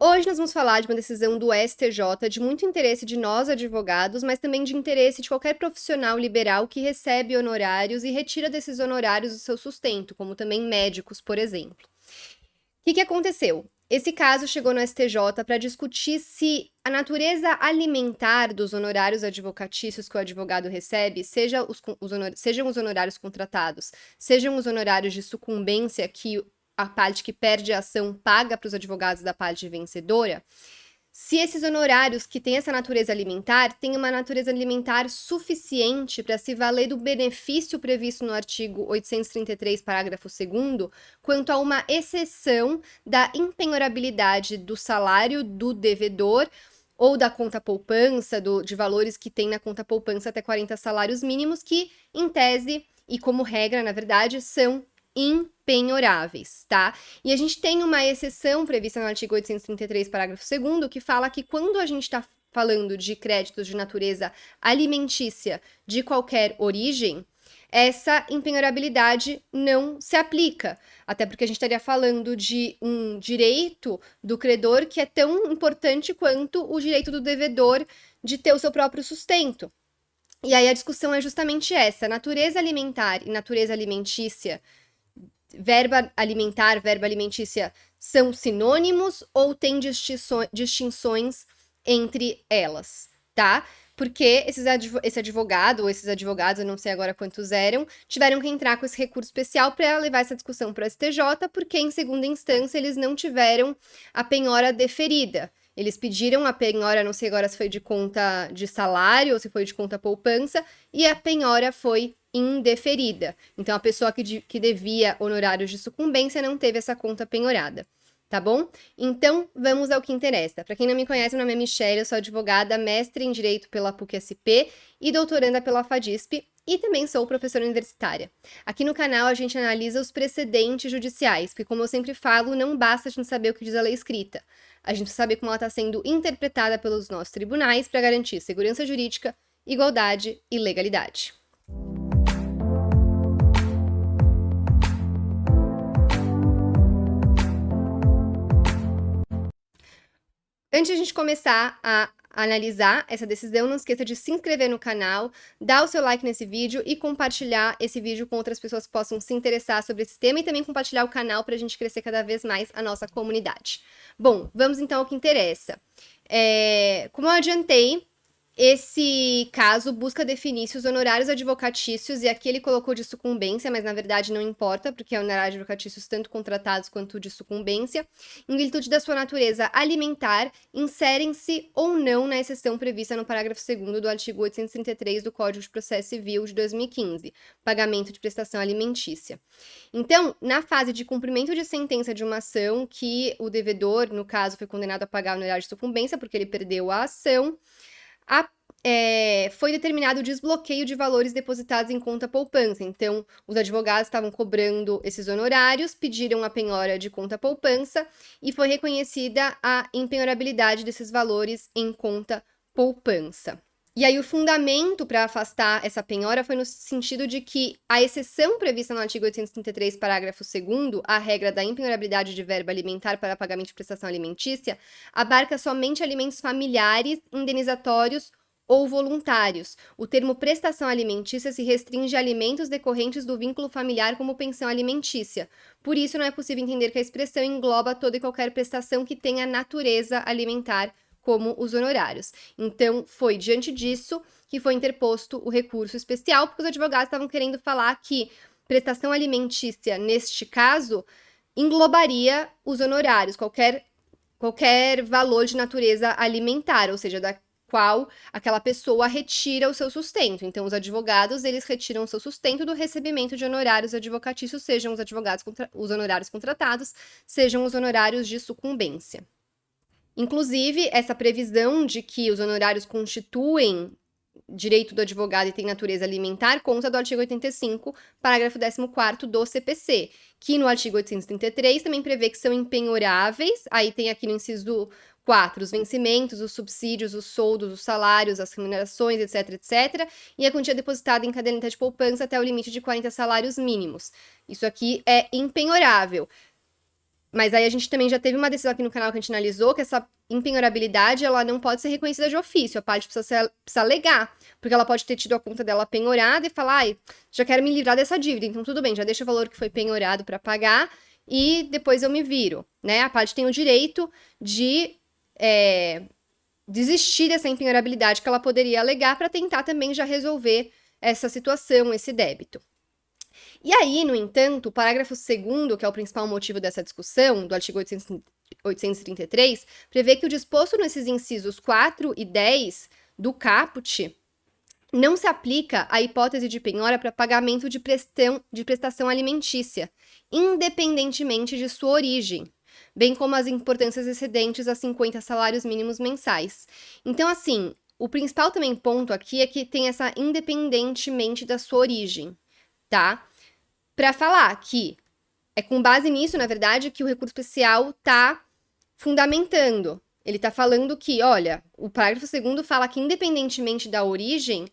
Hoje nós vamos falar de uma decisão do STJ de muito interesse de nós advogados, mas também de interesse de qualquer profissional liberal que recebe honorários e retira desses honorários o seu sustento, como também médicos, por exemplo. O que aconteceu? Esse caso chegou no STJ para discutir se a natureza alimentar dos honorários advocatícios que o advogado recebe, sejam os honorários contratados, sejam os honorários de sucumbência que a parte que perde a ação paga para os advogados da parte vencedora, se esses honorários que têm essa natureza alimentar têm uma natureza alimentar suficiente para se valer do benefício previsto no artigo 833, parágrafo 2º, quanto a uma exceção da impenhorabilidade do salário do devedor ou da conta poupança, de valores que tem na conta poupança até 40 salários mínimos, que, em tese, e como regra, na verdade, são impenhoráveis, tá? E a gente tem uma exceção prevista no artigo 833, parágrafo 2º, que fala que quando a gente está falando de créditos de natureza alimentícia de qualquer origem, essa impenhorabilidade não se aplica, até porque a gente estaria falando de um direito do credor que é tão importante quanto o direito do devedor de ter o seu próprio sustento. E aí a discussão é justamente essa: natureza alimentar e natureza alimentícia, verba alimentar, verba alimentícia, são sinônimos ou tem distinções entre elas, tá? Porque esse advogado ou esses advogados, eu não sei agora quantos eram, tiveram que entrar com esse recurso especial para levar essa discussão para o STJ, porque em segunda instância eles não tiveram a penhora deferida. Eles pediram a penhora, não sei agora se foi de conta de salário ou se foi de conta poupança, e a penhora foi indeferida. Então, a pessoa que devia honorários de sucumbência não teve essa conta penhorada, tá bom? Então, vamos ao que interessa. Para quem não me conhece, meu nome é Michelle, eu sou advogada, mestre em Direito pela PUC-SP e doutoranda pela FADISP, e também sou professora universitária. Aqui no canal a gente analisa os precedentes judiciais, porque como eu sempre falo, não basta a gente saber o que diz a lei escrita. A gente precisa saber como ela está sendo interpretada pelos nossos tribunais para garantir segurança jurídica, igualdade e legalidade. Antes de a gente começar a analisar essa decisão, não esqueça de se inscrever no canal, dar o seu like nesse vídeo e compartilhar esse vídeo com outras pessoas que possam se interessar sobre esse tema e também compartilhar o canal para a gente crescer cada vez mais a nossa comunidade. Bom, vamos então ao que interessa. Como eu adiantei, esse caso busca definir se os honorários advocatícios, e aqui ele colocou de sucumbência, mas na verdade não importa, porque é honorários advocatícios tanto contratados quanto de sucumbência, em virtude da sua natureza alimentar, inserem-se ou não na exceção prevista no parágrafo 2º do artigo 833 do Código de Processo Civil de 2015, pagamento de prestação alimentícia. Então, na fase de cumprimento de sentença de uma ação que o devedor, no caso, foi condenado a pagar honorário de sucumbência porque ele perdeu a ação, foi determinado o desbloqueio de valores depositados em conta poupança. Então, os advogados estavam cobrando esses honorários, pediram a penhora de conta poupança e foi reconhecida a impenhorabilidade desses valores em conta poupança. E aí o fundamento para afastar essa penhora foi no sentido de que a exceção prevista no artigo 833, parágrafo 2º, a regra da impenhorabilidade de verba alimentar para pagamento de prestação alimentícia, abarca somente alimentos familiares, indenizatórios ou voluntários. O termo prestação alimentícia se restringe a alimentos decorrentes do vínculo familiar como pensão alimentícia. Por isso, não é possível entender que a expressão engloba toda e qualquer prestação que tenha natureza alimentar, como os honorários. Então, foi diante disso que foi interposto o recurso especial, porque os advogados estavam querendo falar que prestação alimentícia, neste caso, englobaria os honorários, qualquer valor de natureza alimentar, ou seja, da qual aquela pessoa retira o seu sustento. Então, os advogados, eles retiram o seu sustento do recebimento de honorários advocatícios, sejam os honorários contratados, sejam os honorários de sucumbência. Inclusive, essa previsão de que os honorários constituem direito do advogado e têm natureza alimentar consta do artigo 85, parágrafo 14º do CPC, que no artigo 833 também prevê que são impenhoráveis, aí tem aqui no inciso 4, os vencimentos, os subsídios, os soldos, os salários, as remunerações, etc, etc, e a quantia depositada em caderneta de poupança até o limite de 40 salários mínimos. Isso aqui é impenhorável. Mas aí a gente também já teve uma decisão aqui no canal que a gente analisou que essa impenhorabilidade, ela não pode ser reconhecida de ofício, a parte precisa alegar, porque ela pode ter tido a conta dela penhorada e falar, ai, já quero me livrar dessa dívida, então tudo bem, já deixa o valor que foi penhorado para pagar e depois eu me viro, né? A parte tem o direito de desistir dessa impenhorabilidade que ela poderia alegar para tentar também já resolver essa situação, esse débito. E aí, no entanto, o parágrafo 2º, que é o principal motivo dessa discussão, do artigo 833, prevê que o disposto nesses incisos 4 e 10 do caput não se aplica à hipótese de penhora para pagamento de prestação alimentícia, independentemente de sua origem, bem como as importâncias excedentes a 50 salários mínimos mensais. Então, assim, o principal também ponto aqui é que tem essa independentemente da sua origem, tá? Para falar que é com base nisso, na verdade, que o recurso especial está fundamentando. Ele está falando que, olha, o parágrafo 2º fala que, independentemente da origem,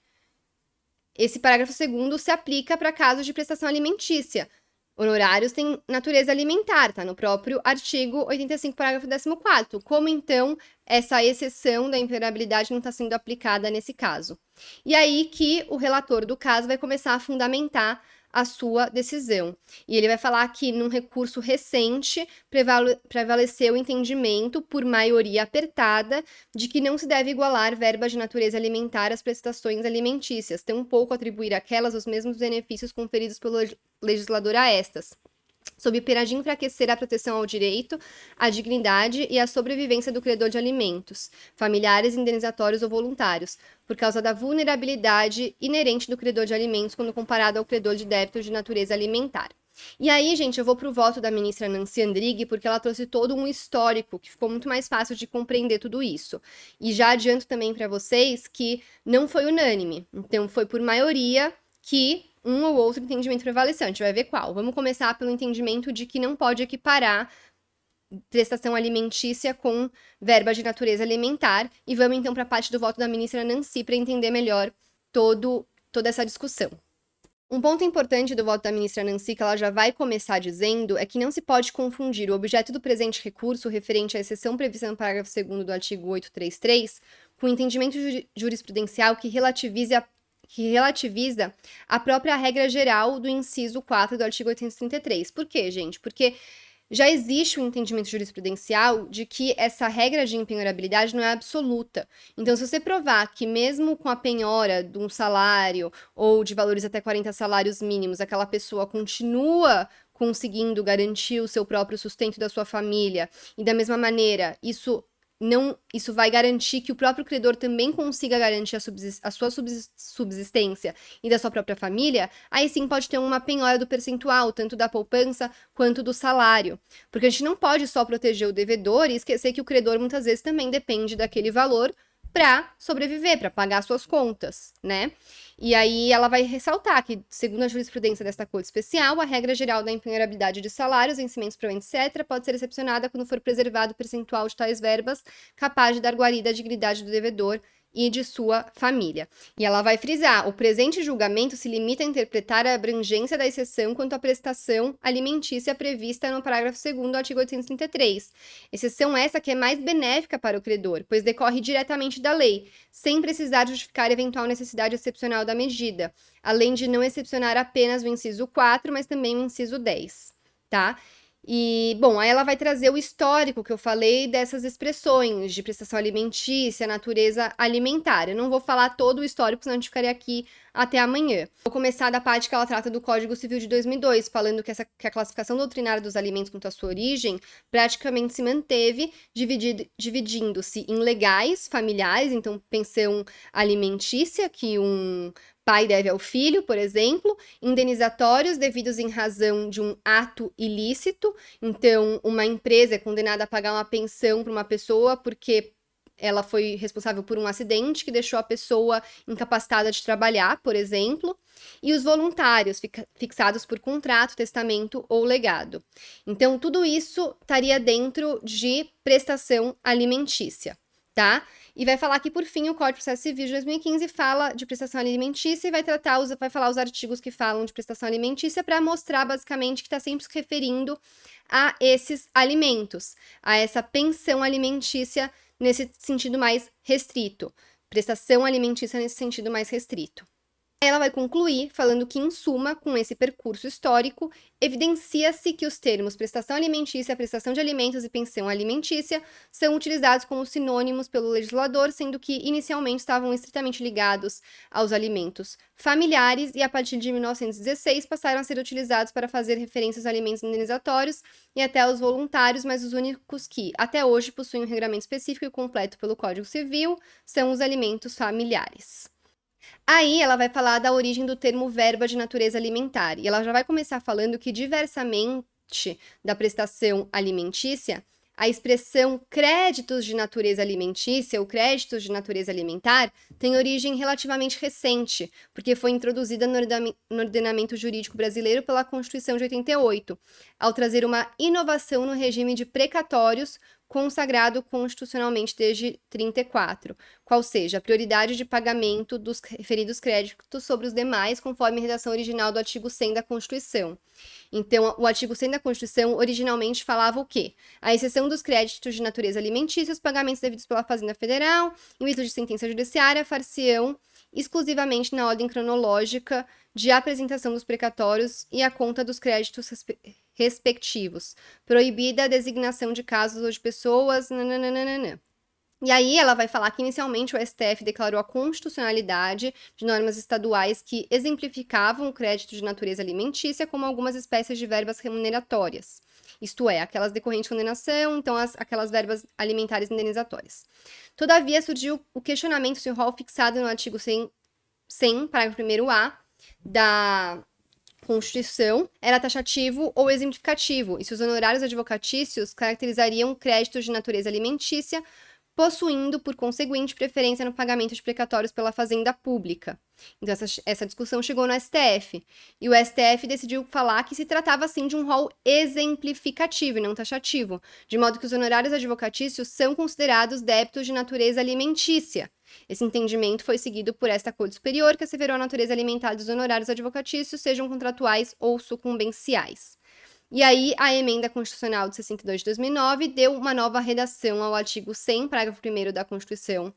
esse parágrafo 2º se aplica para casos de prestação alimentícia. Honorários têm natureza alimentar, tá? No próprio artigo 85, parágrafo 14º. Como, então, essa exceção da impenhorabilidade não está sendo aplicada nesse caso? E aí que o relator do caso vai começar a fundamentar a sua decisão. E ele vai falar que, num recurso recente, prevaleceu o entendimento, por maioria apertada, de que não se deve igualar verbas de natureza alimentar às prestações alimentícias, tampouco atribuir àquelas os mesmos benefícios conferidos pelo legislador a estas, sob pena de enfraquecer a proteção ao direito, à dignidade e à sobrevivência do credor de alimentos, familiares, indenizatórios ou voluntários, por causa da vulnerabilidade inerente do credor de alimentos quando comparado ao credor de débito de natureza alimentar. E aí, gente, eu vou pro voto da ministra Nancy Andrighi, porque ela trouxe todo um histórico, que ficou muito mais fácil de compreender tudo isso. E já adianto também para vocês que não foi unânime, então foi por maioria que um ou outro entendimento prevaleceu. A gente vai ver qual. Vamos começar pelo entendimento de que não pode equiparar prestação alimentícia com verba de natureza alimentar. E vamos então para a parte do voto da ministra Nancy para entender melhor toda essa discussão. Um ponto importante do voto da ministra Nancy, que ela já vai começar dizendo, é que não se pode confundir o objeto do presente recurso referente à exceção prevista no parágrafo 2º do artigo 833 com o entendimento jurisprudencial que relativiza a própria regra geral do inciso 4 do artigo 833. Por quê, gente? Porque já existe um entendimento jurisprudencial de que essa regra de impenhorabilidade não é absoluta. Então, se você provar que mesmo com a penhora de um salário ou de valores até 40 salários mínimos, aquela pessoa continua conseguindo garantir o seu próprio sustento da sua família, e da mesma maneira, isso vai garantir que o próprio credor também consiga garantir a sua subsistência e da sua própria família, aí sim pode ter uma penhora do percentual, tanto da poupança quanto do salário. Porque a gente não pode só proteger o devedor e esquecer que o credor muitas vezes também depende daquele valor para sobreviver, para pagar suas contas, né? E aí ela vai ressaltar que, segundo a jurisprudência desta Corte Especial, a regra geral da impenhorabilidade de salários, vencimentos, proventos, etc., pode ser excepcionada quando for preservado o percentual de tais verbas capaz de dar guarida à dignidade do devedor e de sua família. E ela vai frisar, o presente julgamento se limita a interpretar a abrangência da exceção quanto à prestação alimentícia prevista no parágrafo 2º do artigo 833. Exceção essa que é mais benéfica para o credor, pois decorre diretamente da lei, sem precisar justificar eventual necessidade excepcional da medida, além de não excepcionar apenas o inciso 4, mas também o inciso 10, tá? E, bom, aí ela vai trazer o histórico que eu falei dessas expressões de prestação alimentícia, natureza alimentar. Eu não vou falar todo o histórico, senão a gente ficaria aqui até amanhã. Vou começar da parte que ela trata do Código Civil de 2002, falando que a classificação doutrinária dos alimentos quanto à sua origem praticamente se manteve, dividindo-se em legais, familiares, então pensão alimentícia, que um pai deve ao filho, por exemplo, indenizatórios devidos em razão de um ato ilícito. Então, uma empresa é condenada a pagar uma pensão para uma pessoa porque ela foi responsável por um acidente que deixou a pessoa incapacitada de trabalhar, por exemplo. E os voluntários, fixados por contrato, testamento ou legado. Então, tudo isso estaria dentro de prestação alimentícia, tá? E vai falar que, por fim, o Código de Processo Civil de 2015 fala de prestação alimentícia e vai falar os artigos que falam de prestação alimentícia para mostrar, basicamente, que está sempre se referindo a esses alimentos, a essa pensão alimentícia nesse sentido mais restrito. Prestação alimentícia nesse sentido mais restrito. Ela vai concluir falando que, em suma, com esse percurso histórico, evidencia-se que os termos prestação alimentícia, prestação de alimentos e pensão alimentícia são utilizados como sinônimos pelo legislador, sendo que inicialmente estavam estritamente ligados aos alimentos familiares e, a partir de 1916, passaram a ser utilizados para fazer referência aos alimentos indenizatórios e até aos voluntários, mas os únicos que, até hoje, possuem um regramento específico e completo pelo Código Civil são os alimentos familiares. Aí ela vai falar da origem do termo verba de natureza alimentar. E ela já vai começar falando que, diversamente da prestação alimentícia, a expressão créditos de natureza alimentícia ou créditos de natureza alimentar tem origem relativamente recente, porque foi introduzida no ordenamento jurídico brasileiro pela Constituição de 88, ao trazer uma inovação no regime de precatórios consagrado constitucionalmente desde 34, qual seja a prioridade de pagamento dos referidos créditos sobre os demais, conforme a redação original do artigo 100 da Constituição. Então, o artigo 100 da Constituição originalmente falava o quê? A exceção dos créditos de natureza alimentícia, os pagamentos devidos pela Fazenda Federal, em virtude de sentença judiciária, far-se-ão exclusivamente na ordem cronológica de apresentação dos precatórios e a conta dos créditos respectivos, proibida a designação de casos ou de pessoas, nananana. E aí ela vai falar que inicialmente o STF declarou a constitucionalidade de normas estaduais que exemplificavam o crédito de natureza alimentícia como algumas espécies de verbas remuneratórias, isto é, aquelas decorrentes de condenação, então aquelas verbas alimentares indenizatórias. Todavia, surgiu o questionamento se o rol fixado no artigo 100 parágrafo 1º-A da Constituição era taxativo ou exemplificativo, e se os honorários advocatícios caracterizariam créditos de natureza alimentícia, possuindo, por conseguinte, preferência no pagamento de precatórios pela Fazenda Pública. Então, essa discussão chegou no STF, e o STF decidiu falar que se tratava, sim, de um rol exemplificativo e não taxativo, de modo que os honorários advocatícios são considerados débitos de natureza alimentícia. Esse entendimento foi seguido por esta Corte Superior, que asseverou a natureza alimentar dos honorários advocatícios, sejam contratuais ou sucumbenciais. E aí, a Emenda Constitucional de 62 de 2009 deu uma nova redação ao artigo 100, parágrafo 1º da Constituição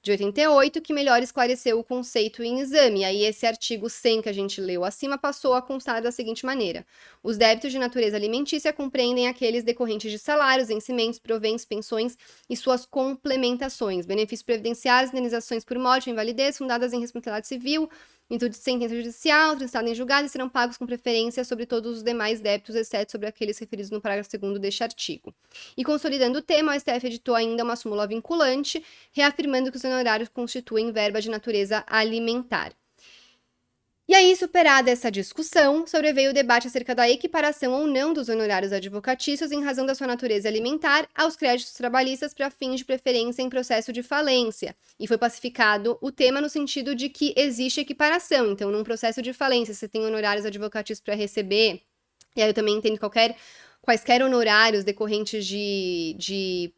de 88, que melhor esclareceu o conceito em exame. E aí, esse artigo 100 que a gente leu acima passou a constar da seguinte maneira: os débitos de natureza alimentícia compreendem aqueles decorrentes de salários, vencimentos, proventos, pensões e suas complementações, benefícios previdenciários, indenizações por morte ou invalidez fundadas em responsabilidade civil, em virtude de sentença judicial, transitado em julgado, e serão pagos com preferência sobre todos os demais débitos, exceto sobre aqueles referidos no parágrafo 2º deste artigo. E consolidando o tema, o STF editou ainda uma súmula vinculante, reafirmando que os honorários constituem verba de natureza alimentar. E aí, superada essa discussão, sobreveio o debate acerca da equiparação ou não dos honorários advocatícios em razão da sua natureza alimentar aos créditos trabalhistas para fins de preferência em processo de falência. E foi pacificado o tema no sentido de que existe equiparação. Então, num processo de falência, você tem honorários advocatícios para receber, e aí eu também entendo quaisquer honorários decorrentes de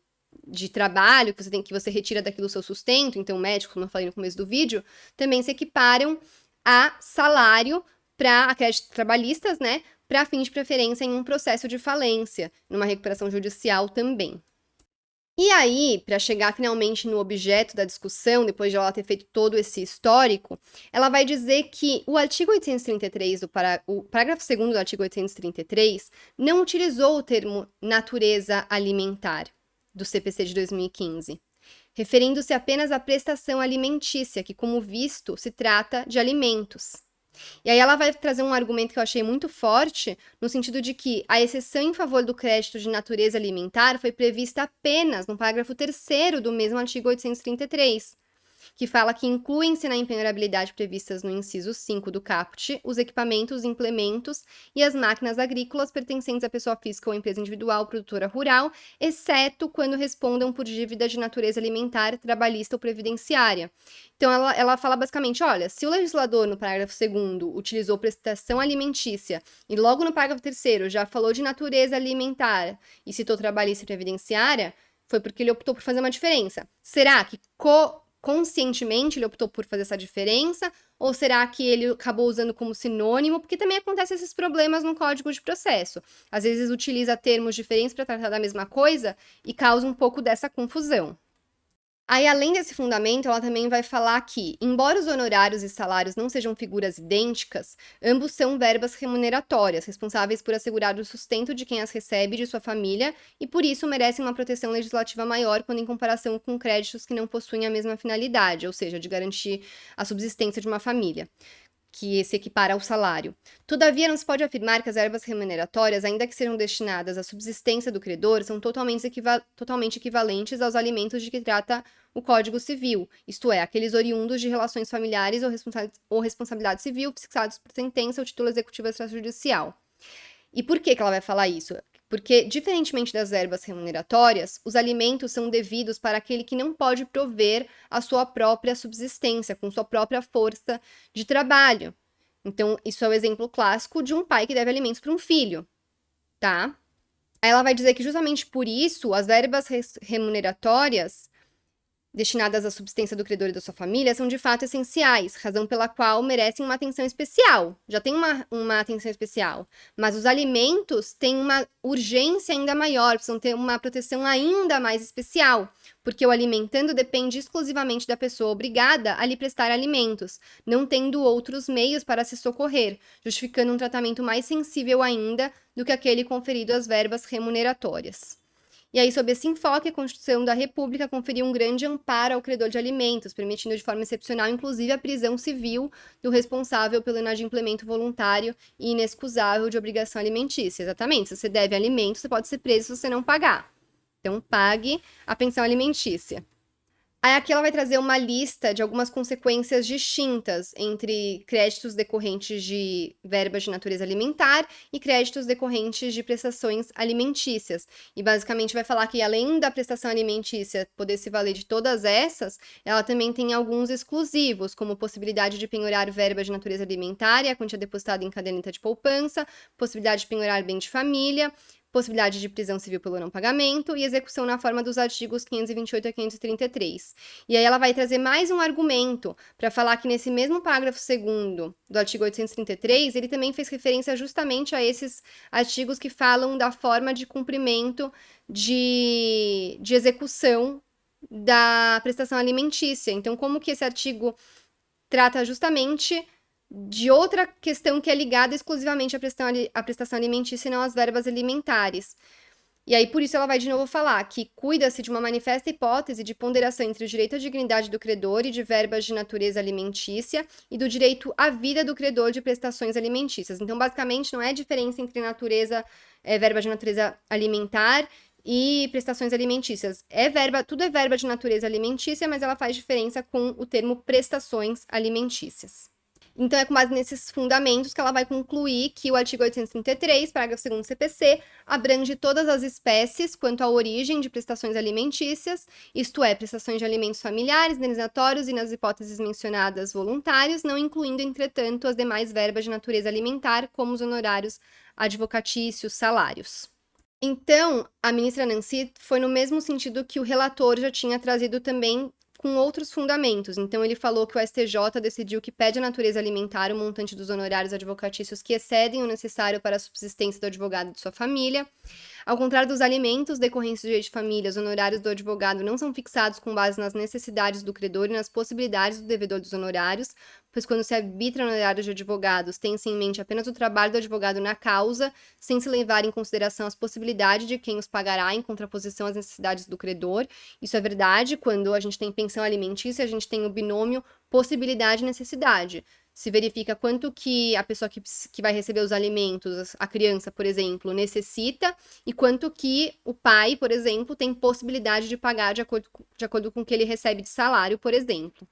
trabalho que você retira daquilo o seu sustento, então médico, como eu falei no começo do vídeo, também se equiparam a salário para créditos trabalhistas, né, para fim de preferência em um processo de falência, numa recuperação judicial também. E aí, para chegar finalmente no objeto da discussão, depois de ela ter feito todo esse histórico, ela vai dizer que o artigo 833, o parágrafo 2º do artigo 833, não utilizou o termo natureza alimentar do CPC de 2015. Referindo-se apenas à prestação alimentícia, que, como visto, se trata de alimentos. E aí ela vai trazer um argumento que eu achei muito forte, no sentido de que a exceção em favor do crédito de natureza alimentar foi prevista apenas no parágrafo 3º do mesmo artigo 833, que fala que incluem-se na impenhorabilidade previstas no inciso 5 do caput os equipamentos, implementos e as máquinas agrícolas pertencentes à pessoa física ou empresa individual produtora rural, exceto quando respondam por dívida de natureza alimentar, trabalhista ou previdenciária. Então, ela fala basicamente, olha, se o legislador no parágrafo 2º utilizou prestação alimentícia e logo no parágrafo 3º já falou de natureza alimentar e citou trabalhista e previdenciária, foi porque ele optou por fazer uma diferença. Será que conscientemente ele optou por fazer essa diferença? Ou será que ele acabou usando como sinônimo? Porque também acontecem esses problemas no código de processo. Às vezes utiliza termos diferentes para tratar da mesma coisa e causa um pouco dessa confusão. Aí, além desse fundamento, ela também vai falar que, embora os honorários e salários não sejam figuras idênticas, ambos são verbas remuneratórias, responsáveis por assegurar o sustento de quem as recebe e de sua família, e por isso merecem uma proteção legislativa maior quando em comparação com créditos que não possuem a mesma finalidade, ou seja, de garantir a subsistência de uma família, que se equipara ao salário. Todavia, não se pode afirmar que as verbas remuneratórias, ainda que sejam destinadas à subsistência do credor, são totalmente equivalentes aos alimentos de que trata o Código Civil, isto é, aqueles oriundos de relações familiares ou responsabilidade civil fixados por sentença ou título executivo extrajudicial. E por que ela vai falar isso? Porque, diferentemente das verbas remuneratórias, os alimentos são devidos para aquele que não pode prover a sua própria subsistência, com sua própria força de trabalho. Então, isso é o exemplo clássico de um pai que deve alimentos para um filho, tá? Aí ela vai dizer que justamente por isso, as verbas remuneratórias destinadas à subsistência do credor e da sua família são de fato essenciais, razão pela qual merecem uma atenção especial. Já tem uma atenção especial. Mas os alimentos têm uma urgência ainda maior, precisam ter uma proteção ainda mais especial, porque o alimentando depende exclusivamente da pessoa obrigada a lhe prestar alimentos, não tendo outros meios para se socorrer, justificando um tratamento mais sensível ainda do que aquele conferido às verbas remuneratórias. E aí, sob esse enfoque, a Constituição da República conferiu um grande amparo ao credor de alimentos, permitindo de forma excepcional, inclusive, a prisão civil do responsável pelo inadimplemento voluntário e inexcusável de obrigação alimentícia. Exatamente, se você deve alimentos, você pode ser preso se você não pagar. Então, pague a pensão alimentícia. Aí aqui ela vai trazer uma lista de algumas consequências distintas entre créditos decorrentes de verbas de natureza alimentar e créditos decorrentes de prestações alimentícias. E basicamente vai falar que além da prestação alimentícia poder se valer de todas essas, ela também tem alguns exclusivos, como possibilidade de penhorar verba de natureza alimentar e a quantia depositada em caderneta de poupança, possibilidade de penhorar bem de família, possibilidade de prisão civil pelo não pagamento e execução na forma dos artigos 528 a 533. E aí ela vai trazer mais um argumento para falar que nesse mesmo parágrafo 2º do artigo 833, ele também fez referência justamente a esses artigos que falam da forma de cumprimento de execução da prestação alimentícia. Então, como que esse artigo trata justamente de outra questão que é ligada exclusivamente à prestação alimentícia e não às verbas alimentares. E aí, por isso, ela vai de novo falar que cuida-se de uma manifesta hipótese de ponderação entre o direito à dignidade do credor e de verbas de natureza alimentícia e do direito à vida do credor de prestações alimentícias. Então, basicamente, não é diferença entre verba de natureza alimentar e prestações alimentícias. Tudo é verba de natureza alimentícia, mas ela faz diferença com o termo prestações alimentícias. Então, é com base nesses fundamentos que ela vai concluir que o artigo 833, parágrafo 2º do CPC, abrange todas as espécies quanto à origem de prestações alimentícias, isto é, prestações de alimentos familiares, indenizatórios e, nas hipóteses mencionadas, voluntários, não incluindo, entretanto, as demais verbas de natureza alimentar, como os honorários advocatícios, salários. Então, a ministra Nancy foi no mesmo sentido que o relator já tinha trazido também com outros fundamentos. Então, ele falou que o STJ decidiu que pede à natureza alimentar o montante dos honorários advocatícios que excedem o necessário para a subsistência do advogado e de sua família. Ao contrário dos alimentos decorrentes do direito de família, os honorários do advogado não são fixados com base nas necessidades do credor e nas possibilidades do devedor dos honorários, pois quando se arbitra honorários de advogados, tem-se em mente apenas o trabalho do advogado na causa, sem se levar em consideração as possibilidades de quem os pagará em contraposição às necessidades do credor. Isso é verdade quando a gente tem pensão alimentícia, a gente tem o binômio possibilidade e necessidade. Se verifica quanto que a pessoa que vai receber os alimentos, a criança, por exemplo, necessita e quanto que o pai, por exemplo, tem possibilidade de pagar de acordo com o que ele recebe de salário, por exemplo.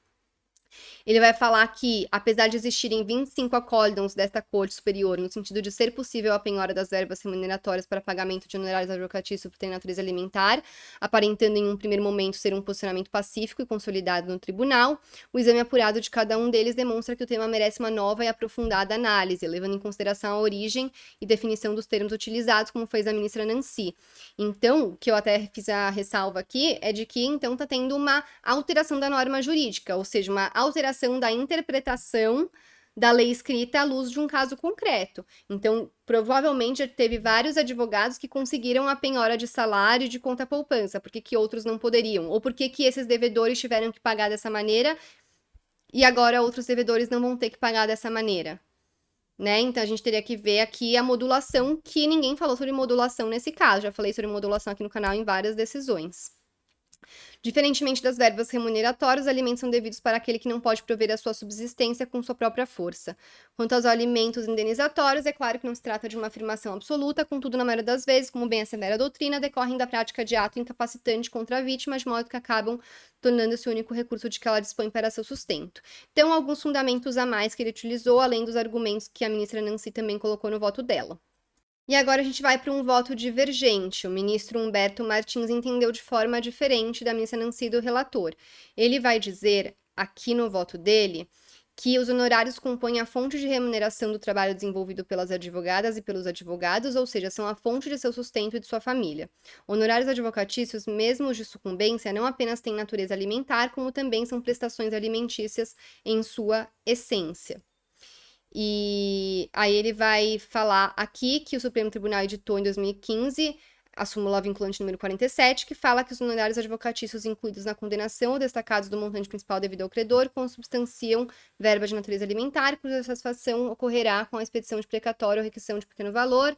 Ele vai falar que, apesar de existirem 25 acórdãos desta Corte Superior, no sentido de ser possível a penhora das verbas remuneratórias para pagamento de honorários advocatícios por ter natureza alimentar, aparentando em um primeiro momento ser um posicionamento pacífico e consolidado no tribunal, o exame apurado de cada um deles demonstra que o tema merece uma nova e aprofundada análise, levando em consideração a origem e definição dos termos utilizados, como fez a ministra Nancy. Então, o que eu até fiz a ressalva aqui é de que, então, está tendo uma alteração da norma jurídica, ou seja, uma alteração da interpretação da lei escrita à luz de um caso concreto. Então, provavelmente, já teve vários advogados que conseguiram a penhora de salário e de conta poupança, porque que outros não poderiam? Ou porque que esses devedores tiveram que pagar dessa maneira e agora outros devedores não vão ter que pagar dessa maneira? Né? Então, a gente teria que ver aqui a modulação, que ninguém falou sobre modulação nesse caso. Já falei sobre modulação aqui no canal em várias decisões. Diferentemente das verbas remuneratórias, os alimentos são devidos para aquele que não pode prover a sua subsistência com sua própria força. Quanto aos alimentos indenizatórios, é claro que não se trata de uma afirmação absoluta, contudo, na maioria das vezes, como bem assevera a doutrina, decorrem da prática de ato incapacitante contra a vítima, de modo que acabam tornando-se o único recurso de que ela dispõe para seu sustento. Então, alguns fundamentos a mais que ele utilizou, além dos argumentos que a ministra Nancy também colocou no voto dela. E agora a gente vai para um voto divergente. O ministro Humberto Martins entendeu de forma diferente da ministra Nancy do relator. Ele vai dizer, aqui no voto dele, que os honorários compõem a fonte de remuneração do trabalho desenvolvido pelas advogadas e pelos advogados, ou seja, são a fonte de seu sustento e de sua família. Honorários advocatícios, mesmo os de sucumbência, não apenas têm natureza alimentar, como também são prestações alimentícias em sua essência. E aí ele vai falar aqui que o Supremo Tribunal editou em 2015 a súmula vinculante número 47, que fala que os honorários advocatícios incluídos na condenação ou destacados do montante principal devido ao credor consubstanciam verba de natureza alimentar, cuja satisfação ocorrerá com a expedição de precatório ou requisição de pequeno valor.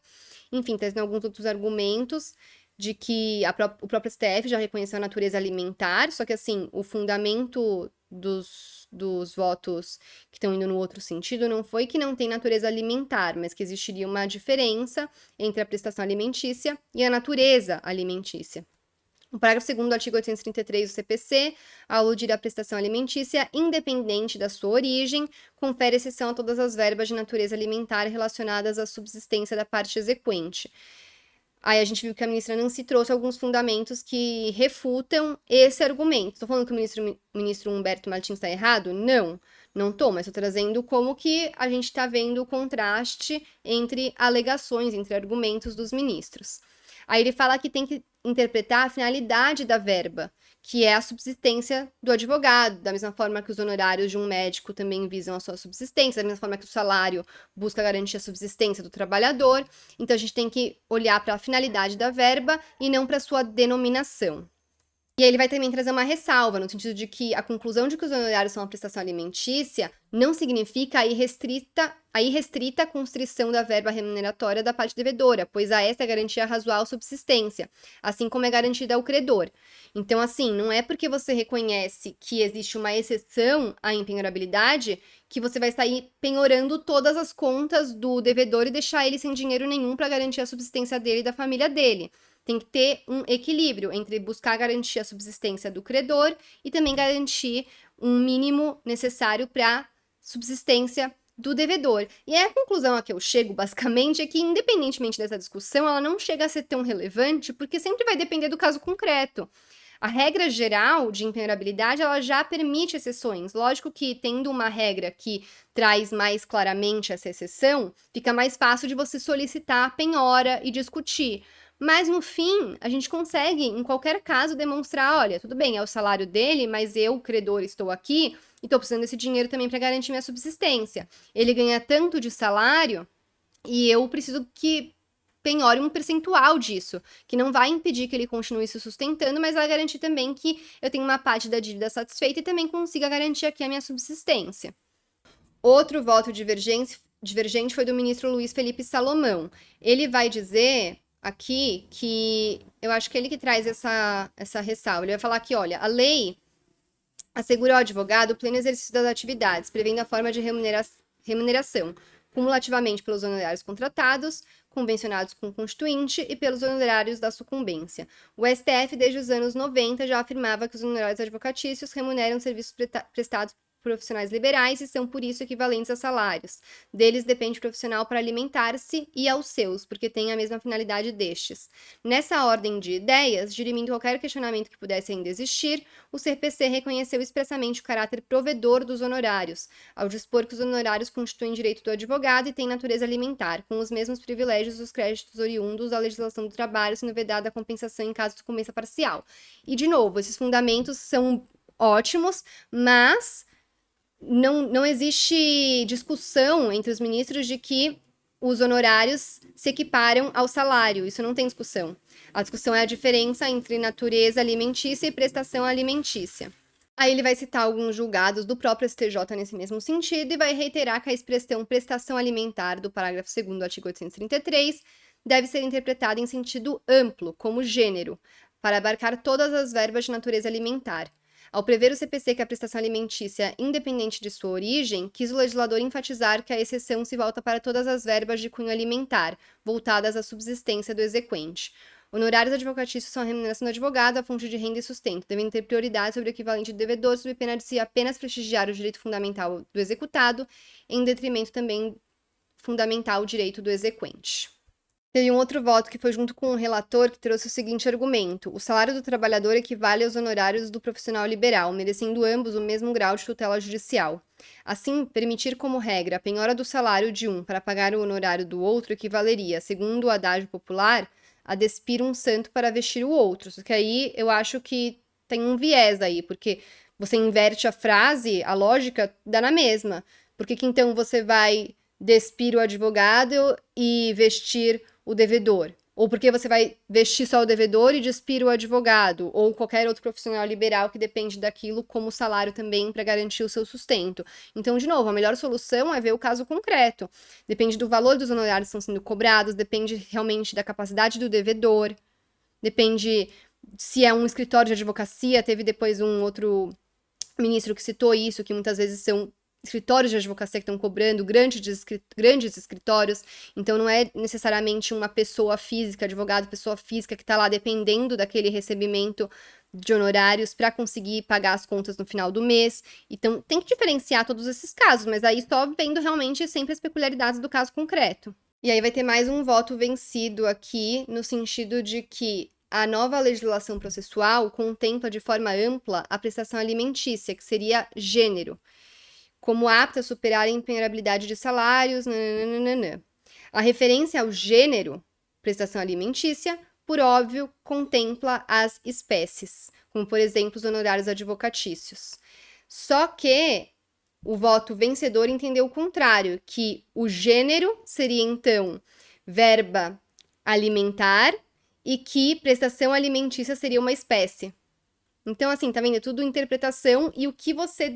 Enfim, trazendo alguns outros argumentos de que o próprio STF já reconheceu a natureza alimentar, só que assim, o fundamento dos votos que estão indo no outro sentido não foi que não tem natureza alimentar, mas que existiria uma diferença entre a prestação alimentícia e a natureza alimentícia. O parágrafo 2º do artigo 833 do CPC, ao aludir à prestação alimentícia, independente da sua origem, confere exceção a todas as verbas de natureza alimentar relacionadas à subsistência da parte exequente. Aí a gente viu que a ministra Nancy trouxe alguns fundamentos que refutam esse argumento. Estou falando que o ministro Humberto Martins está errado? Não, não estou, mas estou trazendo como que a gente está vendo o contraste entre alegações, entre argumentos dos ministros. Aí ele fala que tem que interpretar a finalidade da verba, que é a subsistência do advogado, da mesma forma que os honorários de um médico também visam a sua subsistência, da mesma forma que o salário busca garantir a subsistência do trabalhador. Então, a gente tem que olhar para a finalidade da verba e não para a sua denominação. E aí ele vai também trazer uma ressalva, no sentido de que a conclusão de que os honorários são uma prestação alimentícia não significa a irrestrita constrição da verba remuneratória da parte devedora, pois a esta é garantia razoável subsistência, assim como é garantida ao credor. Então, assim, não é porque você reconhece que existe uma exceção à impenhorabilidade que você vai sair penhorando todas as contas do devedor e deixar ele sem dinheiro nenhum para garantir a subsistência dele e da família dele. Tem que ter um equilíbrio entre buscar garantir a subsistência do credor e também garantir um mínimo necessário para subsistência do devedor. E a conclusão a que eu chego, basicamente, é que, independentemente dessa discussão, ela não chega a ser tão relevante, porque sempre vai depender do caso concreto. A regra geral de impenhorabilidade, ela já permite exceções. Lógico que, tendo uma regra que traz mais claramente essa exceção, fica mais fácil de você solicitar a penhora e discutir. Mas, no fim, a gente consegue, em qualquer caso, demonstrar, olha, tudo bem, é o salário dele, mas eu, credor, estou aqui e estou precisando desse dinheiro também para garantir minha subsistência. Ele ganha tanto de salário e eu preciso que penhore um percentual disso, que não vai impedir que ele continue se sustentando, mas vai garantir também que eu tenho uma parte da dívida satisfeita e também consiga garantir aqui a minha subsistência. Outro voto divergente foi do ministro Luiz Felipe Salomão. Ele vai dizer aqui que eu acho que ele que traz essa ressalva. Ele vai falar que, olha, a lei assegura ao advogado o pleno exercício das atividades, prevendo a forma de remuneração, cumulativamente pelos honorários contratados, convencionados com o constituinte e pelos honorários da sucumbência. O STF, desde os anos 90, já afirmava que os honorários advocatícios remuneram serviços prestados profissionais liberais e são, por isso, equivalentes a salários. Deles depende o profissional para alimentar-se e aos seus, porque tem a mesma finalidade destes. Nessa ordem de ideias, dirimindo qualquer questionamento que pudesse ainda existir, o CPC reconheceu expressamente o caráter provedor dos honorários, ao dispor que os honorários constituem direito do advogado e têm natureza alimentar, com os mesmos privilégios dos créditos oriundos da legislação do trabalho, sendo vedada a compensação em caso de sucumbência parcial. E, de novo, esses fundamentos são ótimos, mas não existe discussão entre os ministros de que os honorários se equiparam ao salário. Isso não tem discussão. A discussão é a diferença entre natureza alimentícia e prestação alimentícia. Aí ele vai citar alguns julgados do próprio STJ nesse mesmo sentido e vai reiterar que a expressão prestação alimentar do parágrafo 2º do artigo 833 deve ser interpretada em sentido amplo, como gênero, para abarcar todas as verbas de natureza alimentar. Ao prever o CPC que a prestação alimentícia, independente de sua origem, quis o legislador enfatizar que a exceção se volta para todas as verbas de cunho alimentar, voltadas à subsistência do exequente. Honorários advocatícios são a remuneração do advogado, a fonte de renda e sustento, devendo ter prioridade sobre o equivalente do devedor, sob pena de se apenas prestigiar o direito fundamental do executado, em detrimento também fundamental o direito do exequente. Teve um outro voto que foi junto com o relator que trouxe o seguinte argumento: o salário do trabalhador equivale aos honorários do profissional liberal, merecendo ambos o mesmo grau de tutela judicial. Assim, permitir como regra a penhora do salário de um para pagar o honorário do outro equivaleria, segundo o adágio popular, a despir um santo para vestir o outro. Só que aí eu acho que tem um viés aí, porque você inverte a frase, a lógica dá na mesma. Por que então você vai despir o advogado e vestir o devedor? Ou porque você vai vestir só o devedor e despir o advogado, ou qualquer outro profissional liberal que depende daquilo como salário também para garantir o seu sustento. Então, de novo, a melhor solução é ver o caso concreto. Depende do valor dos honorários que estão sendo cobrados, depende realmente da capacidade do devedor, depende se é um escritório de advocacia. Teve depois um outro ministro que citou isso, que muitas vezes são escritórios de advocacia que estão cobrando, grandes escritórios, então não é necessariamente uma pessoa física, advogado, pessoa física que está lá dependendo daquele recebimento de honorários para conseguir pagar as contas no final do mês. Então tem que diferenciar todos esses casos, mas aí só vendo realmente sempre as peculiaridades do caso concreto. E aí vai ter mais um voto vencido aqui, no sentido de que a nova legislação processual contempla de forma ampla a prestação alimentícia, que seria gênero, como apta a superar a impenhorabilidade de salários, nananana. A referência ao gênero, prestação alimentícia, por óbvio, contempla as espécies, como, por exemplo, os honorários advocatícios. Só que o voto vencedor entendeu o contrário, que o gênero seria, então, verba alimentar e que prestação alimentícia seria uma espécie. Então, assim, tá vendo? É tudo interpretação e o que você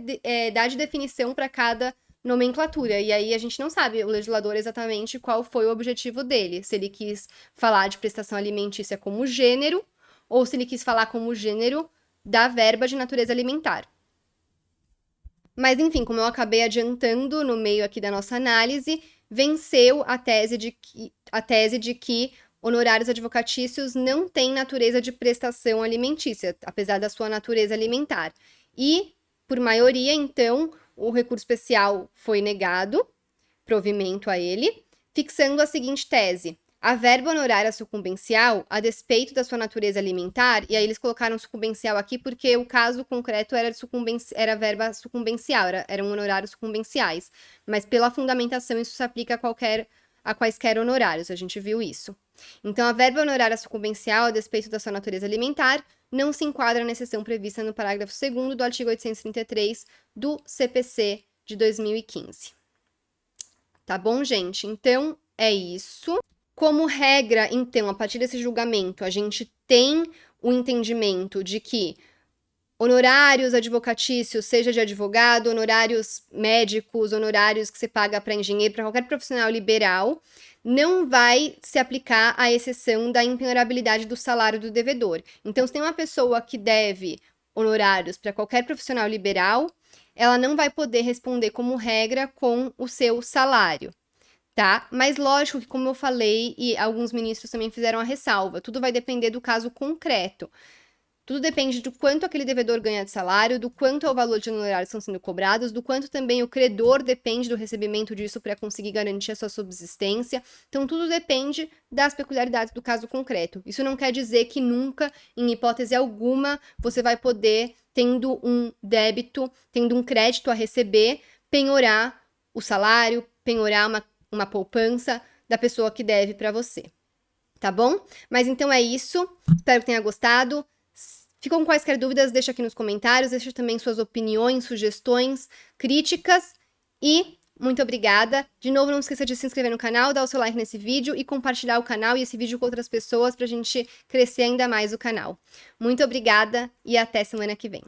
dá de definição para cada nomenclatura. E aí a gente não sabe, o legislador, exatamente qual foi o objetivo dele. Se ele quis falar de prestação alimentícia como gênero, ou se ele quis falar como gênero da verba de natureza alimentar. Mas, enfim, como eu acabei adiantando no meio aqui da nossa análise, venceu a tese de que honorários advocatícios não têm natureza de prestação alimentícia, apesar da sua natureza alimentar. E, por maioria, então, o recurso especial foi negado, provimento a ele, fixando a seguinte tese: a verba honorária sucumbencial, a despeito da sua natureza alimentar, e aí eles colocaram sucumbencial aqui porque o caso concreto era verba sucumbencial, eram honorários sucumbenciais, mas pela fundamentação isso se aplica a quaisquer honorários, a gente viu isso. Então, a verba honorária sucumbencial, a despeito da sua natureza alimentar, não se enquadra na exceção prevista no parágrafo 2º do artigo 833 do CPC de 2015. Tá bom, gente? Então, é isso. Como regra, então, a partir desse julgamento, a gente tem o entendimento de que honorários advocatícios, seja de advogado, honorários médicos, honorários que você paga para engenheiro, para qualquer profissional liberal, não vai se aplicar à exceção da impenhorabilidade do salário do devedor. Então, se tem uma pessoa que deve honorários para qualquer profissional liberal, ela não vai poder responder como regra com o seu salário, tá? Mas lógico que, como eu falei, e alguns ministros também fizeram a ressalva, tudo vai depender do caso concreto. Tudo depende do quanto aquele devedor ganha de salário, do quanto é o valor de honorários que estão sendo cobrados, do quanto também o credor depende do recebimento disso para conseguir garantir a sua subsistência. Então, tudo depende das peculiaridades do caso concreto. Isso não quer dizer que nunca, em hipótese alguma, você vai poder, tendo um débito, tendo um crédito a receber, penhorar o salário, penhorar uma poupança da pessoa que deve para você. Tá bom? Mas então é isso. Espero que tenha gostado. Ficam com quaisquer dúvidas, deixa aqui nos comentários, deixa também suas opiniões, sugestões, críticas e muito obrigada. De novo, não esqueça de se inscrever no canal, dar o seu like nesse vídeo e compartilhar o canal e esse vídeo com outras pessoas pra gente crescer ainda mais o canal. Muito obrigada e até semana que vem.